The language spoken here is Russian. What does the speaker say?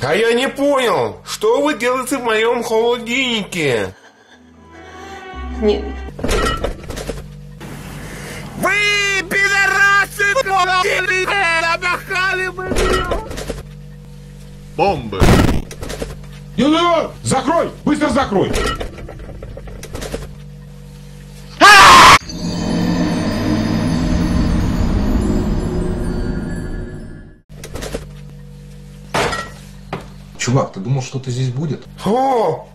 А я не понял, что вы делаете в моем холодильнике? Нет. Вы, пидорасы, набахали меня! Бомбы! Не, закрой! Быстро закрой! Чувак, ты думал, что-то здесь будет? О,